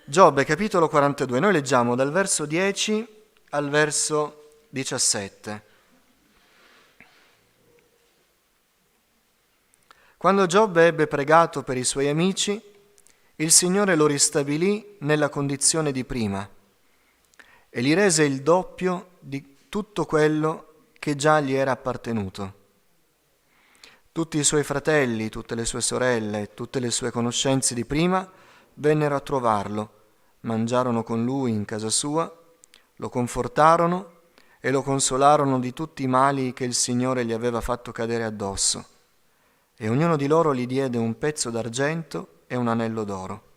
Giobbe, capitolo 42, noi leggiamo dal verso 10 al verso 17. Quando Giobbe ebbe pregato per i suoi amici, il Signore lo ristabilì nella condizione di prima e gli rese il doppio di tutto quello che già gli era appartenuto. Tutti i suoi fratelli, tutte le sue sorelle, tutte le sue conoscenze di prima vennero a trovarlo, mangiarono con lui in casa sua, lo confortarono e lo consolarono di tutti i mali che il Signore gli aveva fatto cadere addosso. E ognuno di loro gli diede un pezzo d'argento e un anello d'oro.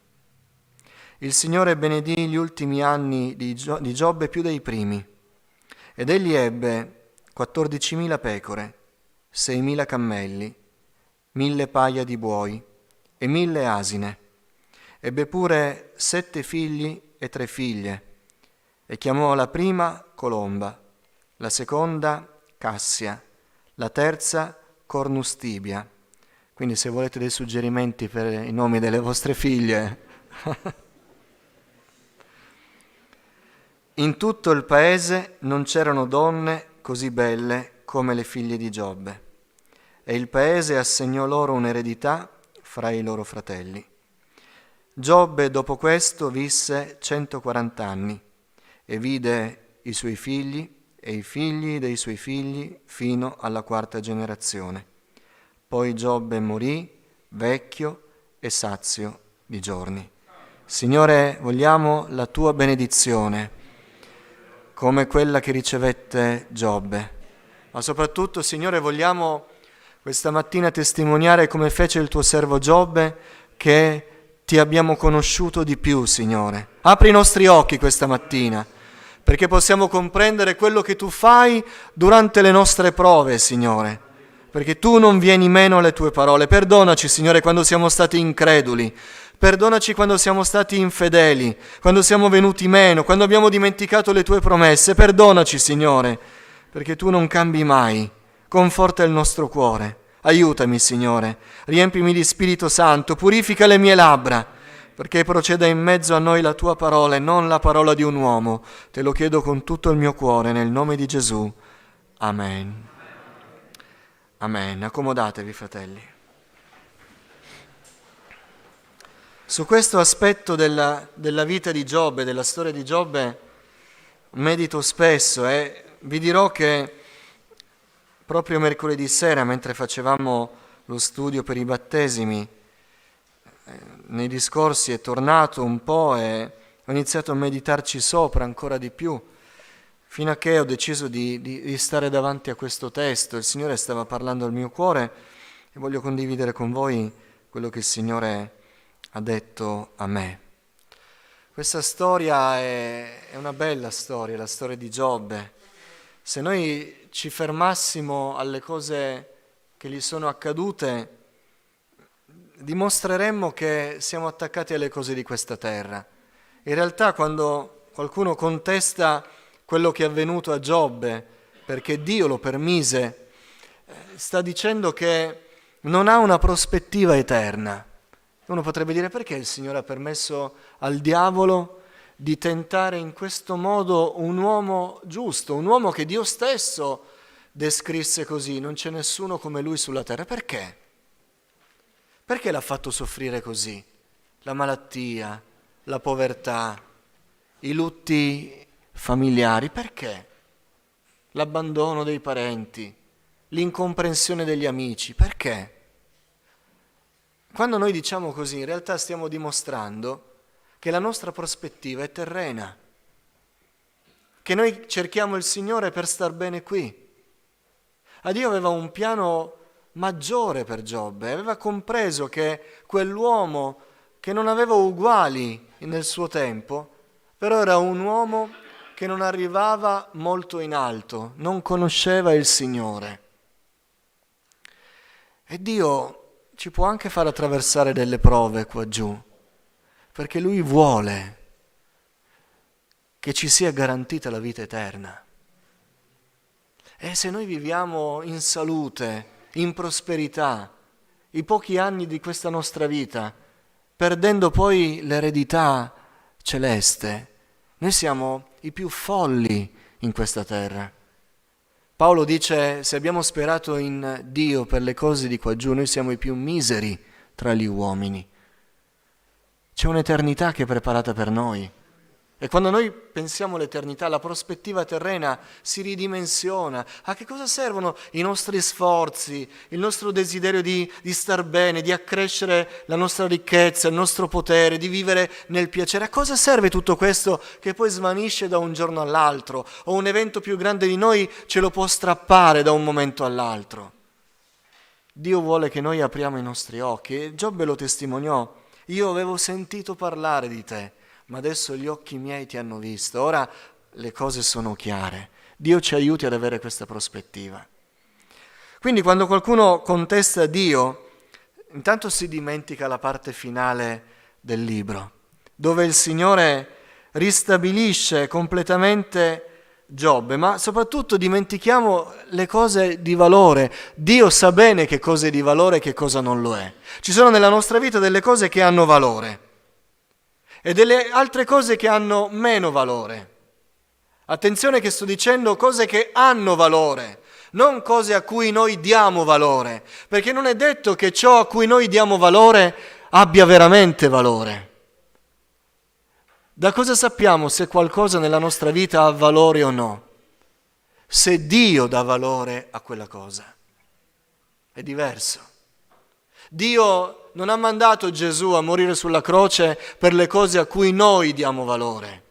Il Signore benedì gli ultimi anni di Giobbe più dei primi, ed egli ebbe 14.000 pecore, 6.000 cammelli, 1.000 paia di buoi e 1.000 asine. Ebbe pure 7 figli e 3 figlie, e chiamò la prima Colomba, la seconda Cassia, la terza Cornustibia. Quindi se volete dei suggerimenti per i nomi delle vostre figlie. In tutto il paese non c'erano donne così belle come le figlie di Giobbe, e il paese assegnò loro un'eredità fra i loro fratelli. Giobbe dopo questo visse 140 anni e vide i suoi figli e i figli dei suoi figli fino alla 4ª generazione. Poi Giobbe morì vecchio e sazio di giorni. Signore, vogliamo la tua benedizione, come quella che ricevette Giobbe. Ma soprattutto, Signore, vogliamo questa mattina testimoniare come fece il tuo servo Giobbe, che ti abbiamo conosciuto di più, Signore. Apri i nostri occhi questa mattina, perché possiamo comprendere quello che tu fai durante le nostre prove, Signore. Perché tu non vieni meno alle tue parole. Perdonaci, Signore, quando siamo stati increduli. Perdonaci quando siamo stati infedeli, quando siamo venuti meno, quando abbiamo dimenticato le tue promesse. Perdonaci, Signore, perché tu non cambi mai. Conforta il nostro cuore. Aiutami, Signore, riempimi di Spirito Santo, purifica le mie labbra, perché proceda in mezzo a noi la tua parola e non la parola di un uomo. Te lo chiedo con tutto il mio cuore, nel nome di Gesù. Amen. Amen. Accomodatevi, fratelli. Su questo aspetto della vita di Giobbe, della storia di Giobbe, medito spesso e vi dirò che proprio mercoledì sera, mentre facevamo lo studio per i battesimi, nei discorsi è tornato un po' e ho iniziato a meditarci sopra ancora di più, fino a che ho deciso di stare davanti a questo testo. Il Signore stava parlando al mio cuore e voglio condividere con voi quello che il Signore ha detto a me. Questa storia è una bella storia, la storia di Giobbe. Se noi ci fermassimo alle cose che gli sono accadute, dimostreremmo che siamo attaccati alle cose di questa terra. In realtà, quando qualcuno contesta quello che è avvenuto a Giobbe, perché Dio lo permise, sta dicendo che non ha una prospettiva eterna. Uno potrebbe dire: perché il Signore ha permesso al diavolo di tentare in questo modo un uomo giusto, un uomo che Dio stesso descrisse così: non c'è nessuno come lui sulla terra? Perché? Perché l'ha fatto soffrire così? La malattia, la povertà, i lutti familiari, perché? L'abbandono dei parenti, l'incomprensione degli amici, perché? Quando noi diciamo così, in realtà stiamo dimostrando che la nostra prospettiva è terrena, che noi cerchiamo il Signore per star bene qui. Dio aveva un piano maggiore per Giobbe, aveva compreso che quell'uomo che non aveva uguali nel suo tempo, però era un uomo che non arrivava molto in alto, non conosceva il Signore. E Dio ci può anche far attraversare delle prove qua giù, perché Lui vuole che ci sia garantita la vita eterna. E se noi viviamo in salute, in prosperità, i pochi anni di questa nostra vita, perdendo poi l'eredità, celeste. Noi siamo i più folli in questa terra. Paolo dice, se abbiamo sperato in Dio per le cose di qua giù, noi siamo i più miseri tra gli uomini. C'è un'eternità che è preparata per noi. E quando noi pensiamo all'eternità, la prospettiva terrena si ridimensiona. A che cosa servono i nostri sforzi, il nostro desiderio di star bene, di accrescere la nostra ricchezza, il nostro potere, di vivere nel piacere? A cosa serve tutto questo che poi svanisce da un giorno all'altro? O un evento più grande di noi ce lo può strappare da un momento all'altro? Dio vuole che noi apriamo i nostri occhi. E Giobbe lo testimoniò. Io avevo sentito parlare di te, ma adesso gli occhi miei ti hanno visto, ora le cose sono chiare. Dio ci aiuti ad avere questa prospettiva. Quindi quando qualcuno contesta Dio, intanto si dimentica la parte finale del libro, dove il Signore ristabilisce completamente Giobbe, ma soprattutto dimentichiamo le cose di valore. Dio sa bene che cosa è di valore e che cosa non lo è. Ci sono nella nostra vita delle cose che hanno valore e delle altre cose che hanno meno valore. Attenzione che sto dicendo cose che hanno valore, non cose a cui noi diamo valore, perché non è detto che ciò a cui noi diamo valore abbia veramente valore. Da cosa sappiamo se qualcosa nella nostra vita ha valore o no? Se Dio dà valore a quella cosa. È diverso. Dio non ha mandato Gesù a morire sulla croce per le cose a cui noi diamo valore.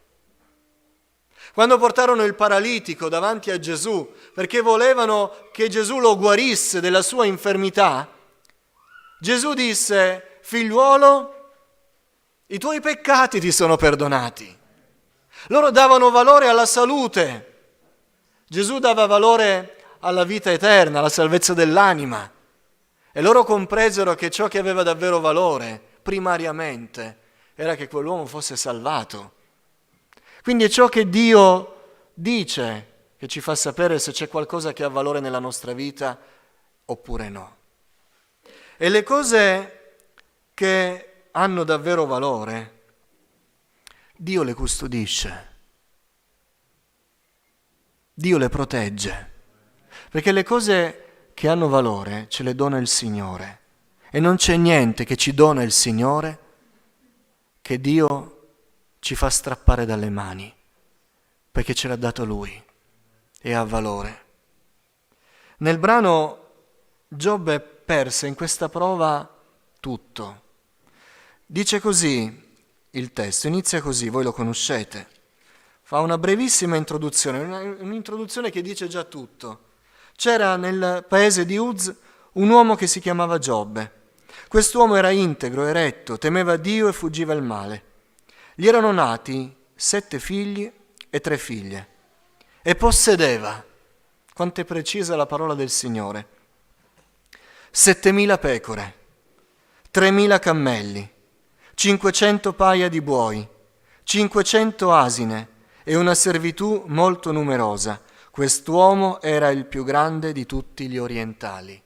Quando portarono il paralitico davanti a Gesù perché volevano che Gesù lo guarisse della sua infermità, Gesù disse: figliuolo, i tuoi peccati ti sono perdonati. Loro davano valore alla salute. Gesù dava valore alla vita eterna, alla salvezza dell'anima. E loro compresero che ciò che aveva davvero valore, primariamente, era che quell'uomo fosse salvato. Quindi è ciò che Dio dice che ci fa sapere se c'è qualcosa che ha valore nella nostra vita oppure no. E le cose che hanno davvero valore, Dio le custodisce, Dio le protegge, perché le cose che hanno valore ce le dona il Signore e non c'è niente che ci dona il Signore che Dio ci fa strappare dalle mani, perché ce l'ha dato Lui e ha valore. Nel brano Giobbe perse in questa prova tutto. Dice così il testo, inizia così, voi lo conoscete. Fa una brevissima introduzione, un'introduzione che dice già tutto. C'era nel paese di Uz un uomo che si chiamava Giobbe. Quest'uomo era integro e retto, temeva Dio e fuggiva il male. Gli erano nati 7 figli e 3 figlie. E possedeva, quanto è precisa la parola del Signore, 7.000 pecore, 3.000 cammelli, 500 paia di buoi, 500 asine e una servitù molto numerosa. Quest'uomo era il più grande di tutti gli orientali.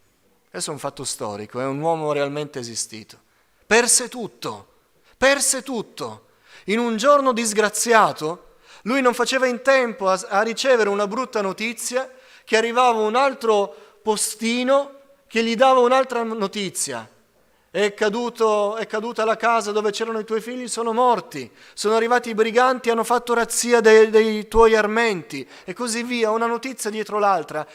Questo è un fatto storico, è un uomo realmente esistito. Perse tutto. In un giorno disgraziato, lui non faceva in tempo a ricevere una brutta notizia, che arrivava un altro postino che gli dava un'altra notizia. È caduta la casa dove c'erano i tuoi figli, sono morti. Sono arrivati i briganti, hanno fatto razzia dei tuoi armenti e così via, una notizia dietro l'altra.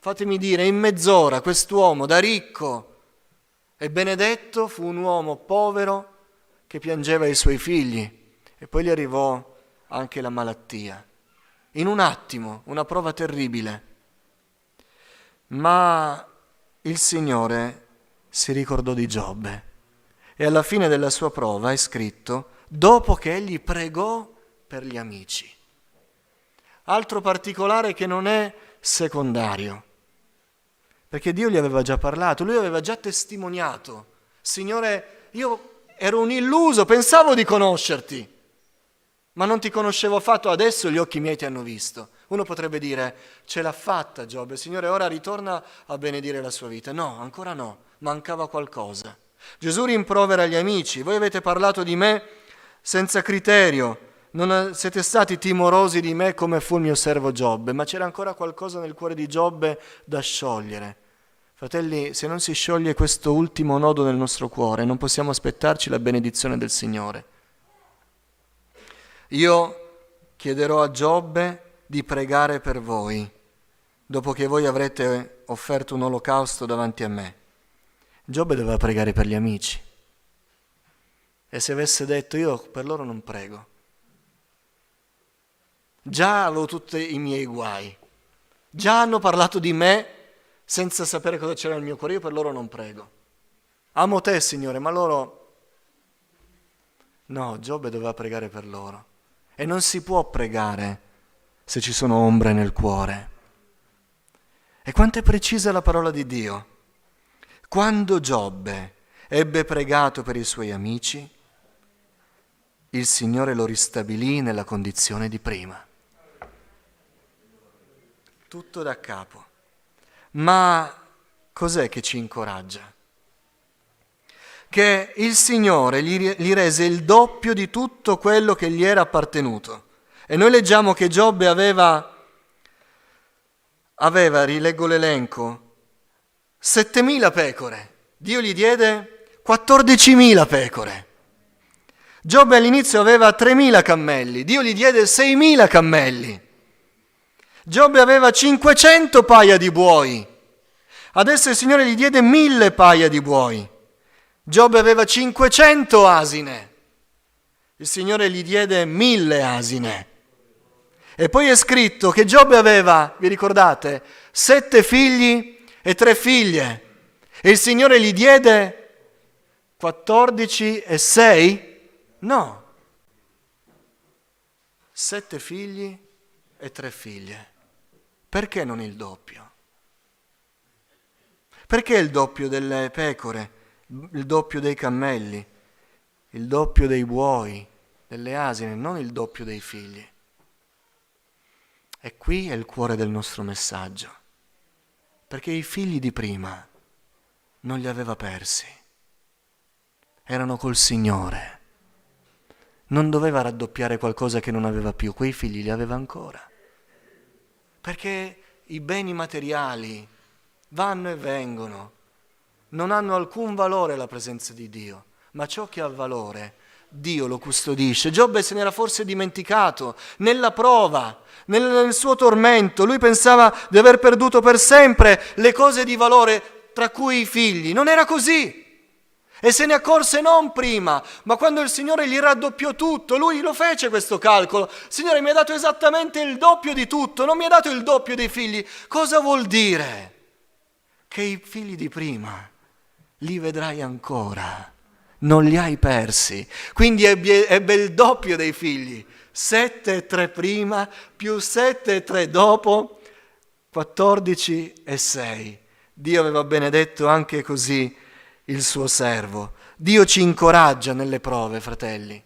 Fatemi dire, in mezz'ora quest'uomo da ricco e benedetto fu un uomo povero che piangeva i suoi figli e poi gli arrivò anche la malattia. In un attimo, una prova terribile. Ma il Signore si ricordò di Giobbe e alla fine della sua prova è scritto dopo che egli pregò per gli amici. Altro particolare che non è secondario, perché Dio gli aveva già parlato, lui aveva già testimoniato: Signore, io ero un illuso, pensavo di conoscerti, ma non ti conoscevo affatto, adesso gli occhi miei ti hanno visto. Uno potrebbe dire: ce l'ha fatta Giobbe, Signore, ora ritorna a benedire la sua vita. No, ancora no, mancava qualcosa. Gesù rimprovera gli amici: voi avete parlato di me senza criterio, non siete stati timorosi di me come fu il mio servo Giobbe, ma c'era ancora qualcosa nel cuore di Giobbe da sciogliere. Fratelli, se non si scioglie questo ultimo nodo nel nostro cuore, non possiamo aspettarci la benedizione del Signore. Io chiederò a Giobbe di pregare per voi, dopo che voi avrete offerto un olocausto davanti a me. Giobbe doveva pregare per gli amici. E se avesse detto io per loro non prego, già avevo tutti i miei guai, già hanno parlato di me senza sapere cosa c'era nel mio cuore, io per loro non prego. Amo te, Signore, ma loro... No, Giobbe doveva pregare per loro. E non si può pregare se ci sono ombre nel cuore. E quanto è precisa la parola di Dio. Quando Giobbe ebbe pregato per i suoi amici, il Signore lo ristabilì nella condizione di prima. Tutto da capo. Ma cos'è che ci incoraggia? Che il Signore gli rese il doppio di tutto quello che gli era appartenuto. E noi leggiamo che Giobbe aveva, rileggo l'elenco, 7.000 pecore. Dio gli diede 14.000 pecore. Giobbe all'inizio aveva 3.000 cammelli, Dio gli diede 6.000 cammelli. Giobbe aveva 500 paia di buoi, adesso il Signore gli diede 1.000 paia di buoi. Giobbe aveva 500 asine, il Signore gli diede 1.000 asine. E poi è scritto che Giobbe aveva, vi ricordate, 7 figli e 3 figlie, e il Signore gli diede 14 e 6? No, 7 figli e 3 figlie. Perché non il doppio? Perché il doppio delle pecore, il doppio dei cammelli, il doppio dei buoi, delle asine, non il doppio dei figli? E qui è il cuore del nostro messaggio, perché i figli di prima non li aveva persi, erano col Signore. Non doveva raddoppiare qualcosa che non aveva più, quei figli li aveva ancora. Perché i beni materiali vanno e vengono, non hanno alcun valore alla presenza di Dio, ma ciò che ha valore, Dio lo custodisce. Giobbe se n'era forse dimenticato, nella prova, nel suo tormento, lui pensava di aver perduto per sempre le cose di valore, tra cui i figli. Non era così. E se ne accorse non prima, ma quando il Signore gli raddoppiò tutto. Lui lo fece questo calcolo. Signore, mi ha dato esattamente il doppio di tutto, non mi ha dato il doppio dei figli. Cosa vuol dire? Che i figli di prima li vedrai ancora, non li hai persi. Quindi ebbe il doppio dei figli, 7 e 3 prima, più 7 e 3 dopo, 14 e 6. Dio aveva benedetto anche così il suo servo. Dio ci incoraggia nelle prove, fratelli,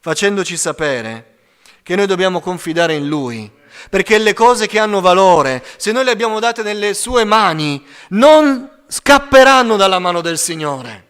facendoci sapere che noi dobbiamo confidare in Lui, perché le cose che hanno valore, se noi le abbiamo date nelle sue mani, non scapperanno dalla mano del Signore.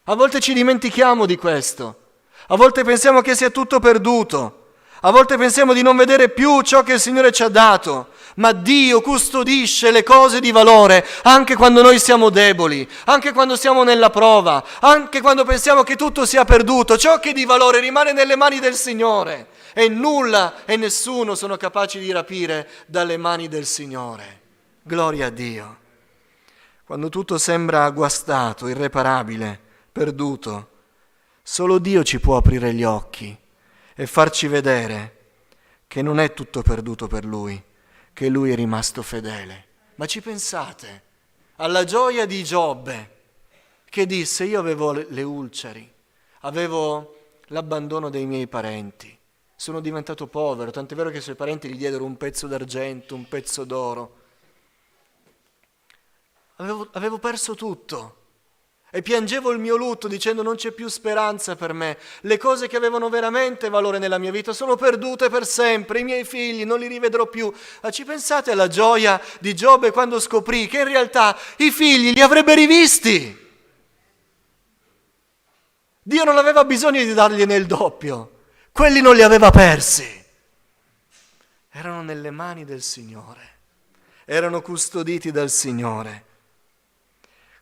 A volte ci dimentichiamo di questo, a volte pensiamo che sia tutto perduto, a volte pensiamo di non vedere più ciò che il Signore ci ha dato, ma Dio custodisce le cose di valore anche quando noi siamo deboli, anche quando siamo nella prova, anche quando pensiamo che tutto sia perduto. Ciò che è di valore rimane nelle mani del Signore e nulla e nessuno sono capaci di rapire dalle mani del Signore. Gloria a Dio. Quando tutto sembra guastato, irreparabile, perduto, solo Dio ci può aprire gli occhi e farci vedere che non è tutto perduto per Lui, che Lui è rimasto fedele. Ma ci pensate alla gioia di Giobbe, che disse: io avevo le ulceri, avevo l'abbandono dei miei parenti, sono diventato povero, tant'è vero che i suoi parenti gli diedero un pezzo d'argento, un pezzo d'oro. Avevo perso tutto. E piangevo il mio lutto dicendo: non c'è più speranza per me, le cose che avevano veramente valore nella mia vita sono perdute per sempre, i miei figli non li rivedrò più. Ma ci pensate alla gioia di Giobbe quando scoprì che in realtà i figli li avrebbe rivisti? Dio non aveva bisogno di dargliene il doppio. Quelli non li aveva persi. Erano nelle mani del Signore. Erano custoditi dal Signore.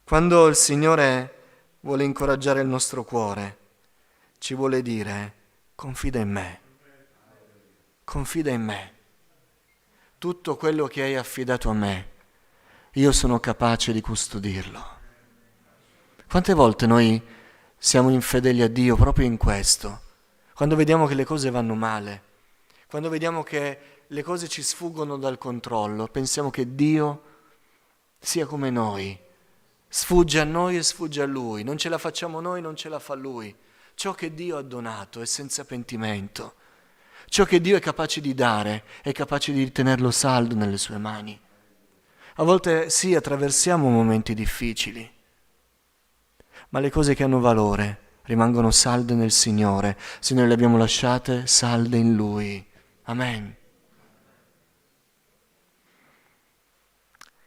Quando il Signore vuole incoraggiare il nostro cuore, ci vuole dire: confida in me. Confida in me. Tutto quello che hai affidato a me, io sono capace di custodirlo. Quante volte noi siamo infedeli a Dio proprio in questo? Quando vediamo che le cose vanno male, quando vediamo che le cose ci sfuggono dal controllo, pensiamo che Dio sia come noi, sfugge a noi e sfugge a Lui, non ce la facciamo noi, non ce la fa Lui. Ciò che Dio ha donato è senza pentimento. Ciò che Dio è capace di dare è capace di tenerlo saldo nelle sue mani. A volte sì, attraversiamo momenti difficili, ma le cose che hanno valore rimangono salde nel Signore, se noi le abbiamo lasciate salde in Lui. Amen.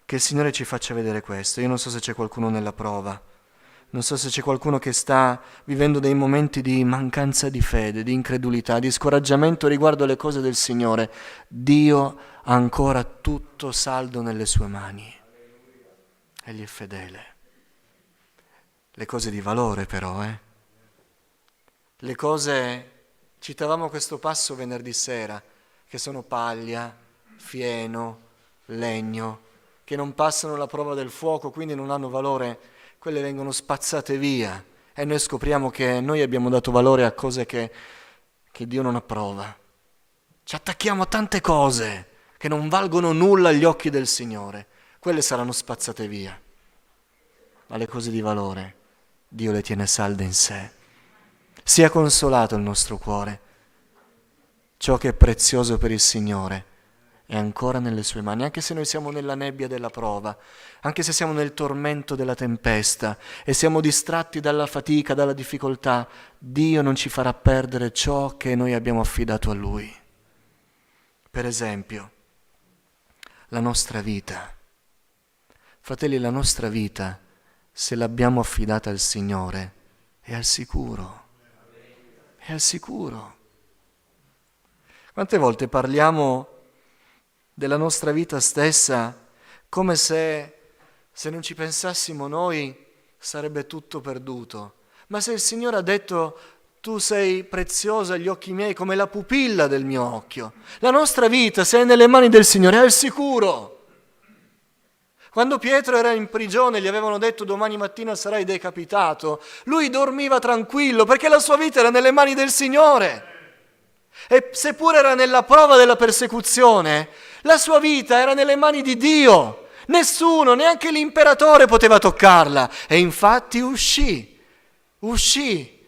Che il Signore ci faccia vedere questo. Io non so se c'è qualcuno nella prova, non so se c'è qualcuno che sta vivendo dei momenti di mancanza di fede, di incredulità, di scoraggiamento riguardo alle cose del Signore. Dio ha ancora tutto saldo nelle sue mani. Egli è fedele. Le cose di valore però, Le cose, citavamo questo passo venerdì sera, che sono paglia, fieno, legno, che non passano la prova del fuoco, quindi non hanno valore, quelle vengono spazzate via e noi scopriamo che noi abbiamo dato valore a cose che Dio non approva. Ci attacchiamo a tante cose che non valgono nulla agli occhi del Signore, quelle saranno spazzate via, ma le cose di valore Dio le tiene salde in sé. Sia consolato il nostro cuore. Ciò che è prezioso per il Signore è ancora nelle sue mani, anche se noi siamo nella nebbia della prova, anche se siamo nel tormento della tempesta e siamo distratti dalla fatica, dalla difficoltà, Dio non ci farà perdere ciò che noi abbiamo affidato a Lui. Per esempio, la nostra vita. Fratelli, la nostra vita, se l'abbiamo affidata al Signore, è al sicuro. È al sicuro. Quante volte parliamo della nostra vita stessa come se non ci pensassimo noi sarebbe tutto perduto. Ma se il Signore ha detto: tu sei preziosa agli occhi miei come la pupilla del mio occhio, la nostra vita, se è nelle mani del Signore, è al sicuro. Quando Pietro era in prigione gli avevano detto: domani mattina sarai decapitato, lui dormiva tranquillo perché la sua vita era nelle mani del Signore. E seppur era nella prova della persecuzione, la sua vita era nelle mani di Dio. Nessuno, neanche l'imperatore poteva toccarla. E infatti uscì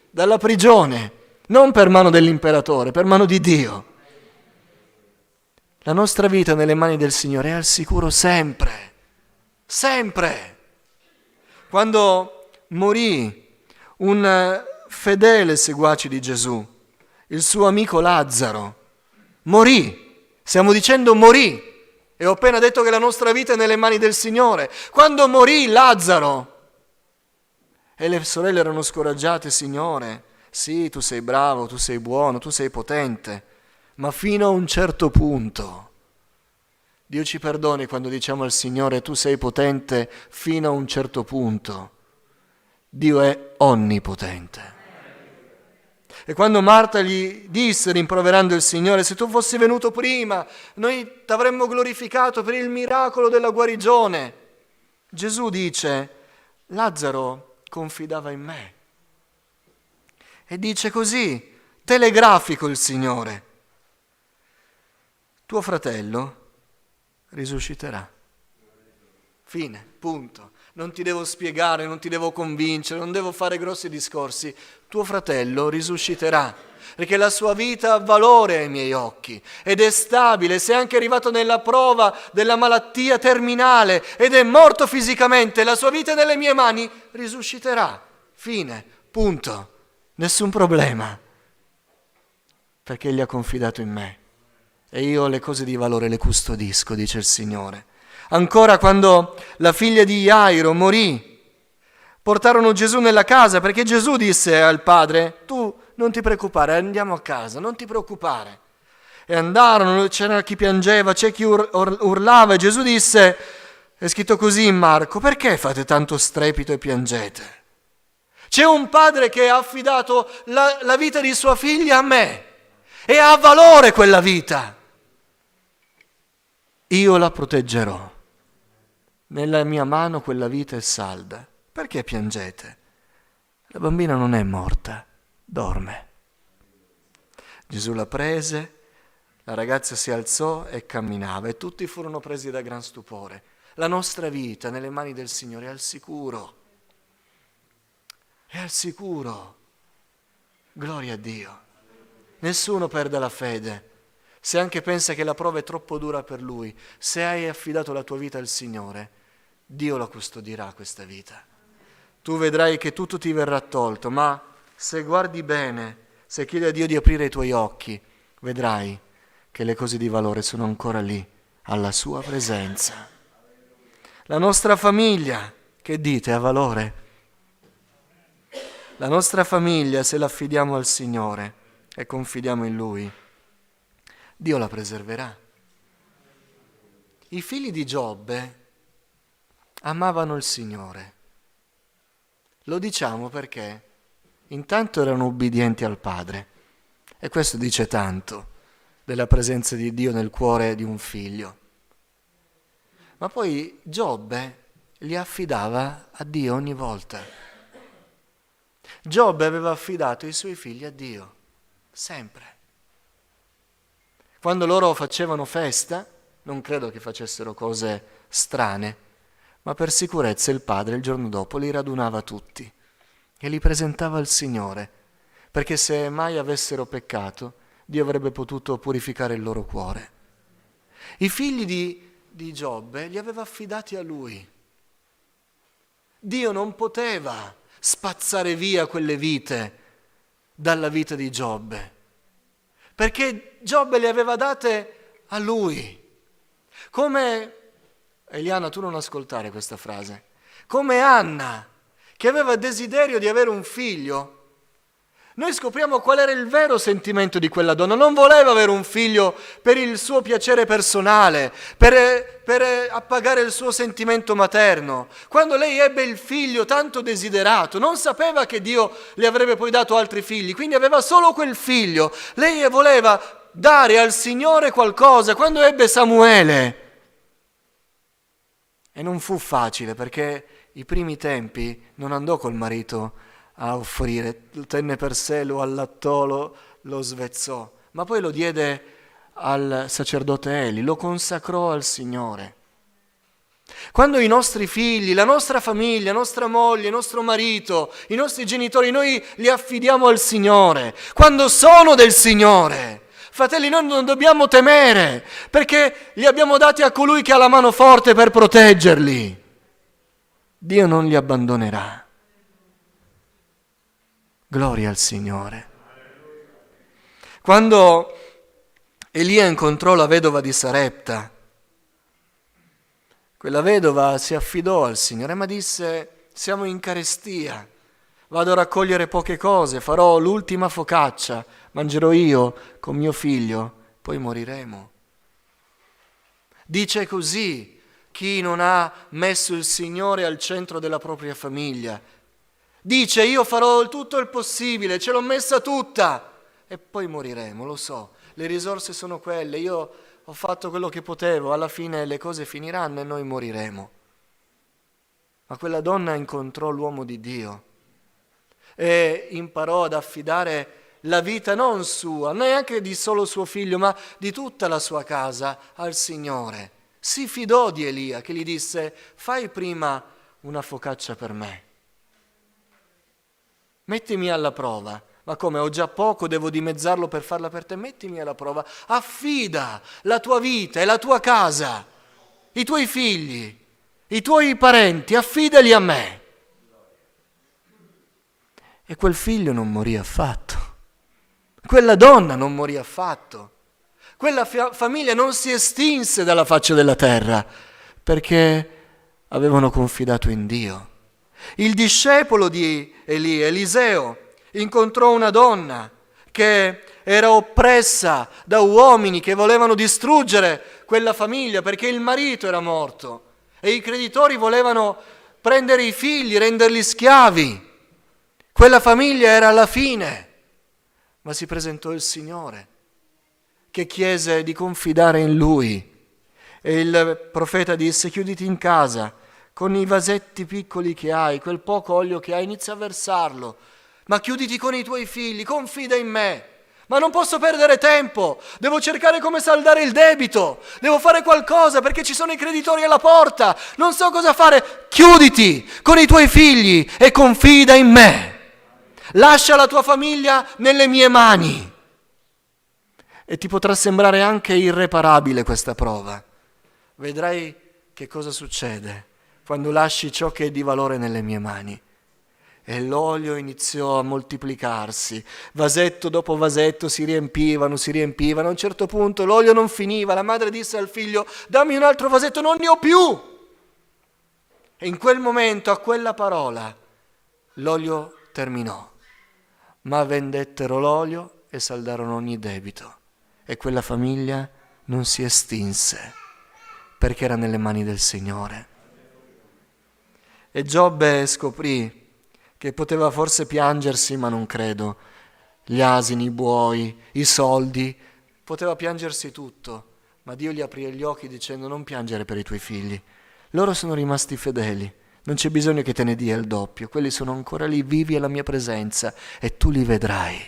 dalla prigione, non per mano dell'imperatore, per mano di Dio. La nostra vita nelle mani del Signore è al sicuro sempre. Sempre. Quando morì un fedele seguace di Gesù, il suo amico Lazzaro, morì. Stiamo dicendo morì. E ho appena detto che la nostra vita è nelle mani del Signore. Quando morì Lazzaro, e le sorelle erano scoraggiate: Signore, sì, tu sei bravo, tu sei buono, tu sei potente, ma fino a un certo punto. Dio ci perdoni quando diciamo al Signore: tu sei potente fino a un certo punto. Dio è onnipotente. E quando Marta gli disse, rimproverando il Signore: se tu fossi venuto prima, noi ti avremmo glorificato per il miracolo della guarigione, Gesù dice: Lazzaro confidava in me. E dice così, telegrafico il Signore: tuo fratello risusciterà. Fine, punto. Non ti devo spiegare, non ti devo convincere, non devo fare grossi discorsi. Tuo fratello risusciterà, perché la sua vita ha valore ai miei occhi ed è stabile. Se è anche arrivato nella prova della malattia terminale ed è morto fisicamente, la sua vita è nelle mie mani, risusciterà. Fine, punto. Nessun problema, perché egli ha confidato in me e io le cose di valore le custodisco, dice il Signore. Ancora quando la figlia di Jairo morì, Portarono Gesù nella casa perché Gesù disse al padre: tu non ti preoccupare, andiamo a casa, non ti preoccupare. E andarono, c'era chi piangeva, c'è chi urlava, e Gesù disse, è scritto così in Marco: perché fate tanto strepito e piangete? C'è un padre che ha affidato la vita di sua figlia a me e ha valore quella vita. Io la proteggerò. Nella mia mano quella vita è salda. Perché piangete? La bambina non è morta, dorme. Gesù la prese, la ragazza si alzò e camminava e tutti furono presi da gran stupore. La nostra vita nelle mani del Signore è al sicuro. È al sicuro. Gloria a Dio. Nessuno perde la fede. Se anche pensa che la prova è troppo dura per lui, se hai affidato la tua vita al Signore, Dio la custodirà questa vita. Tu vedrai che tutto ti verrà tolto, ma se guardi bene, se chiedi a Dio di aprire i tuoi occhi, vedrai che le cose di valore sono ancora lì, alla sua presenza. La nostra famiglia, che dite, ha valore? La nostra famiglia, se la affidiamo al Signore e confidiamo in Lui, Dio la preserverà. I figli di Giobbe amavano il Signore. Lo diciamo perché intanto erano ubbidienti al Padre, e questo dice tanto della presenza di Dio nel cuore di un figlio. Ma poi Giobbe li affidava a Dio ogni volta. Giobbe aveva affidato i suoi figli a Dio, sempre. Quando loro facevano festa, non credo che facessero cose strane, ma per sicurezza il padre il giorno dopo li radunava tutti e li presentava al Signore, perché se mai avessero peccato, Dio avrebbe potuto purificare il loro cuore. I figli di Giobbe li aveva affidati a lui. Dio non poteva spazzare via quelle vite dalla vita di Giobbe, perché Giobbe le aveva date a lui. Come, Eliana, tu non ascoltare questa frase, come Anna, che aveva desiderio di avere un figlio. Noi scopriamo qual era il vero sentimento di quella donna. Non voleva avere un figlio per il suo piacere personale, per appagare il suo sentimento materno. Quando lei ebbe il figlio tanto desiderato, non sapeva che Dio le avrebbe poi dato altri figli, quindi aveva solo quel figlio. Lei voleva dare al Signore qualcosa. Quando ebbe Samuele, e non fu facile, perché i primi tempi non andò col marito a offrire, lo tenne per sé, lo allattò, lo svezzò, ma poi lo diede al sacerdote Eli, lo consacrò al Signore. Quando i nostri figli, la nostra famiglia, nostra moglie, il nostro marito, i nostri genitori, noi li affidiamo al Signore, quando sono del Signore, fratelli, noi non dobbiamo temere, perché li abbiamo dati a colui che ha la mano forte per proteggerli. Dio non li abbandonerà. Gloria al Signore. Quando Elia incontrò la vedova di Sarepta, quella vedova si affidò al Signore, ma disse: siamo in carestia, vado a raccogliere poche cose, farò l'ultima focaccia, mangerò io con mio figlio, poi moriremo. Dice così chi non ha messo il Signore al centro della propria famiglia. Dice: io farò tutto il possibile, ce l'ho messa tutta e poi moriremo, lo so, le risorse sono quelle, io ho fatto quello che potevo, alla fine le cose finiranno e noi moriremo. Ma quella donna incontrò l'uomo di Dio e imparò ad affidare la vita non sua, neanche di solo suo figlio, ma di tutta la sua casa al Signore. Si fidò di Elia, che gli disse: fai prima una focaccia per me. Mettimi alla prova. Ma come, ho già poco, devo dimezzarlo per farla per te? Mettimi alla prova. Affida la tua vita e la tua casa, i tuoi figli, i tuoi parenti, affidali a me. E quel figlio non morì affatto. Quella donna non morì affatto. Quella famiglia non si estinse dalla faccia della terra, perché avevano confidato in Dio. Il discepolo di Eliseo, incontrò una donna che era oppressa da uomini che volevano distruggere quella famiglia perché il marito era morto e i creditori volevano prendere i figli, renderli schiavi. Quella famiglia era alla fine, ma si presentò il Signore che chiese di confidare in Lui e il profeta disse: chiuditi in casa con i vasetti piccoli che hai, quel poco olio che hai, inizia a versarlo, ma chiuditi con i tuoi figli, confida in me. Ma non posso perdere tempo, devo cercare come saldare il debito, devo fare qualcosa perché ci sono i creditori alla porta, non so cosa fare. Chiuditi con i tuoi figli e confida in me. Lascia la tua famiglia nelle mie mani. E ti potrà sembrare anche irreparabile questa prova. Vedrai che cosa succede quando lasci ciò che è di valore nelle mie mani. E l'olio iniziò a moltiplicarsi, vasetto dopo vasetto si riempivano, a un certo punto l'olio non finiva, la madre disse al figlio: dammi un altro vasetto, non ne ho più. E in quel momento, a quella parola, l'olio terminò, ma vendettero l'olio e saldarono ogni debito, e quella famiglia non si estinse, perché era nelle mani del Signore. E Giobbe scoprì che poteva forse piangersi, ma non credo. Gli asini, i buoi, i soldi, poteva piangersi tutto, ma Dio gli aprì gli occhi dicendo: non piangere per i tuoi figli, loro sono rimasti fedeli, non c'è bisogno che te ne dia il doppio, quelli sono ancora lì vivi alla mia presenza e tu li vedrai.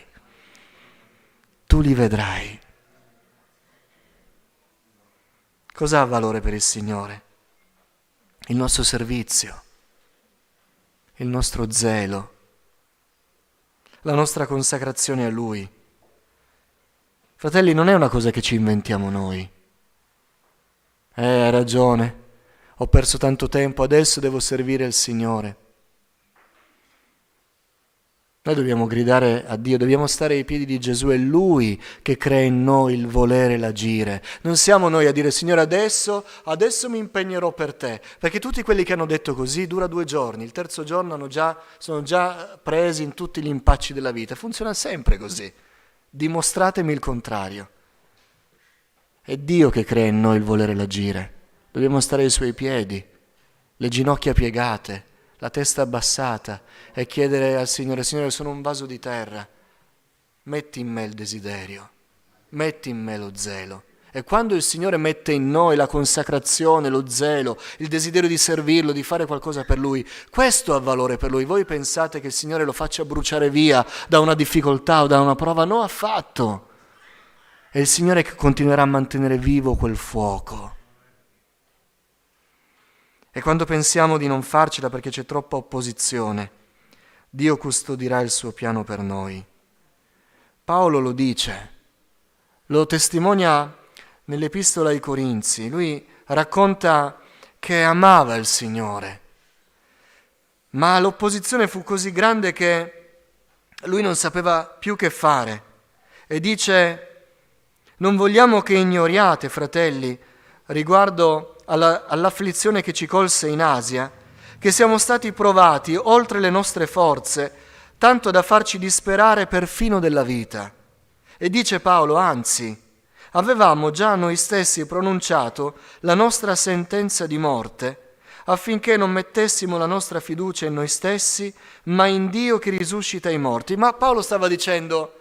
Tu li vedrai. Cosa ha valore per il Signore? Il nostro servizio, il nostro zelo, la nostra consacrazione a Lui. Fratelli, non è una cosa che ci inventiamo noi. Hai ragione, ho perso tanto tempo, adesso devo servire il Signore. Noi dobbiamo gridare a Dio, dobbiamo stare ai piedi di Gesù, è Lui che crea in noi il volere e l'agire. Non siamo noi a dire: Signore, adesso mi impegnerò per te, perché tutti quelli che hanno detto così dura 2 giorni, il terzo giorno sono già presi in tutti gli impacci della vita. Funziona sempre così. Dimostratemi il contrario. È Dio che crea in noi il volere e l'agire. Dobbiamo stare ai Suoi piedi, le ginocchia piegate, la testa abbassata e chiedere al Signore: Signore, sono un vaso di terra, metti in me il desiderio, metti in me lo zelo. E quando il Signore mette in noi la consacrazione, lo zelo, il desiderio di servirlo, di fare qualcosa per Lui, questo ha valore per Lui. Voi pensate che il Signore lo faccia bruciare via da una difficoltà o da una prova? No, affatto. È il Signore che continuerà a mantenere vivo quel fuoco. E quando pensiamo di non farcela perché c'è troppa opposizione, Dio custodirà il suo piano per noi. Paolo lo dice, lo testimonia nell'epistola ai Corinzi. Lui racconta che amava il Signore, ma l'opposizione fu così grande che lui non sapeva più che fare. E dice: non vogliamo che ignoriate, fratelli, riguardo all'afflizione che ci colse in Asia, che siamo stati provati oltre le nostre forze, tanto da farci disperare perfino della vita. E dice Paolo: anzi, avevamo già noi stessi pronunciato la nostra sentenza di morte, affinché non mettessimo la nostra fiducia in noi stessi, ma in Dio che risuscita i morti. Ma Paolo stava dicendo: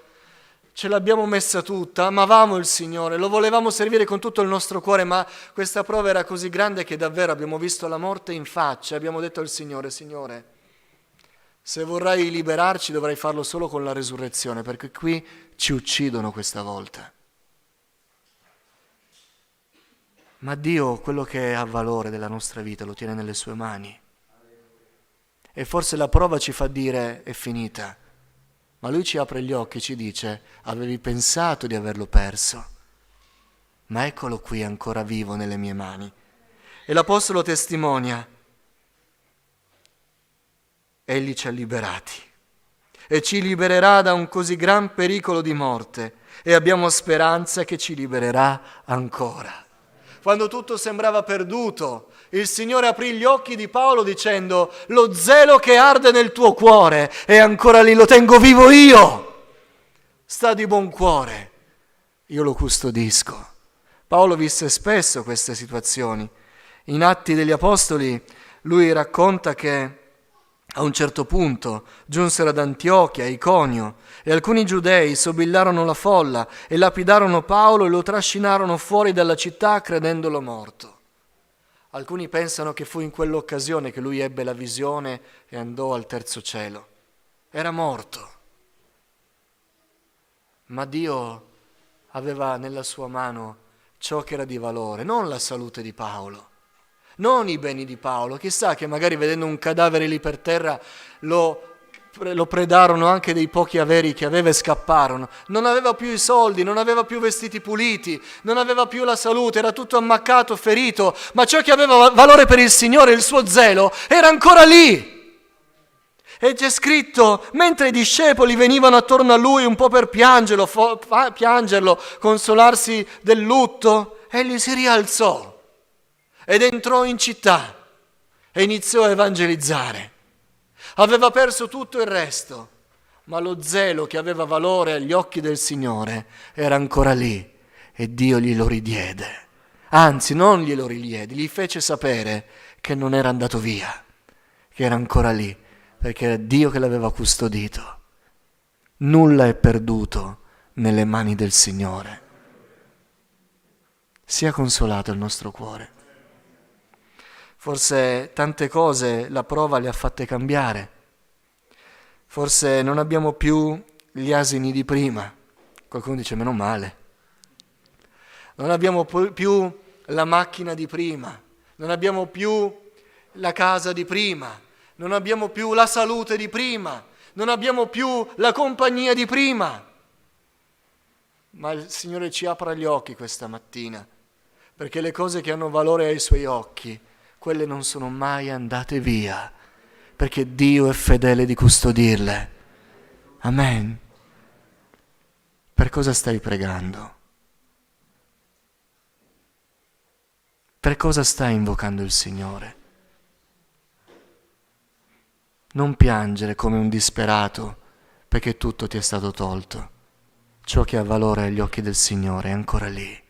ce l'abbiamo messa tutta, amavamo il Signore, lo volevamo servire con tutto il nostro cuore, ma questa prova era così grande che davvero abbiamo visto la morte in faccia. Abbiamo detto al Signore: Signore, se vorrai liberarci dovrai farlo solo con la resurrezione, perché qui ci uccidono questa volta. Ma Dio, quello che ha valore della nostra vita, lo tiene nelle sue mani. E forse la prova ci fa dire: è finita. Ma Lui ci apre gli occhi e ci dice: avevi pensato di averlo perso, ma eccolo qui ancora vivo nelle mie mani. E l'Apostolo testimonia: Egli ci ha liberati e ci libererà da un così gran pericolo di morte, e abbiamo speranza che ci libererà ancora. quando tutto sembrava perduto, il Signore aprì gli occhi di Paolo dicendo: lo zelo che arde nel tuo cuore è ancora lì, lo tengo vivo io. Sta di buon cuore, io lo custodisco. Paolo visse spesso queste situazioni. In Atti degli Apostoli lui racconta che a un certo punto giunsero ad Antiochia, Iconio, e alcuni giudei sobillarono la folla e lapidarono Paolo e lo trascinarono fuori dalla città credendolo morto. Alcuni pensano che fu in quell'occasione che lui ebbe la visione e andò al terzo cielo. Era morto. Ma Dio aveva nella sua mano ciò che era di valore, non la salute di Paolo, non i beni di Paolo. Chissà che magari vedendo un cadavere lì per terra lo predarono anche dei pochi averi che aveva e scapparono. Non aveva più i soldi, non aveva più vestiti puliti, non aveva più la salute, era tutto ammaccato, ferito, ma ciò che aveva valore per il Signore, il suo zelo, era ancora lì. E c'è scritto, mentre i discepoli venivano attorno a lui un po' per piangerlo, consolarsi del lutto, egli si rialzò ed entrò in città e iniziò a evangelizzare. Aveva perso tutto il resto, ma lo zelo che aveva valore agli occhi del Signore era ancora lì e Dio glielo ridiede. Anzi, non glielo ridiede, gli fece sapere che non era andato via, che era ancora lì, perché era Dio che l'aveva custodito. Nulla è perduto nelle mani del Signore. Sia consolato il nostro cuore. Forse tante cose la prova le ha fatte cambiare. Forse non abbiamo più gli asini di prima. Qualcuno dice meno male. Non abbiamo più la macchina di prima. Non abbiamo più la casa di prima. Non abbiamo più la salute di prima. Non abbiamo più la compagnia di prima. Ma il Signore ci apra gli occhi questa mattina, perché le cose che hanno valore ai Suoi occhi, quelle non sono mai andate via, perché Dio è fedele di custodirle. Amen. Per cosa stai pregando? Per cosa stai invocando il Signore? Non piangere come un disperato perché tutto ti è stato tolto. Ciò che ha valore agli occhi del Signore è ancora lì.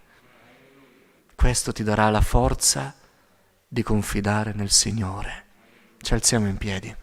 Questo ti darà la forza di confidare nel Signore. Ci alziamo in piedi.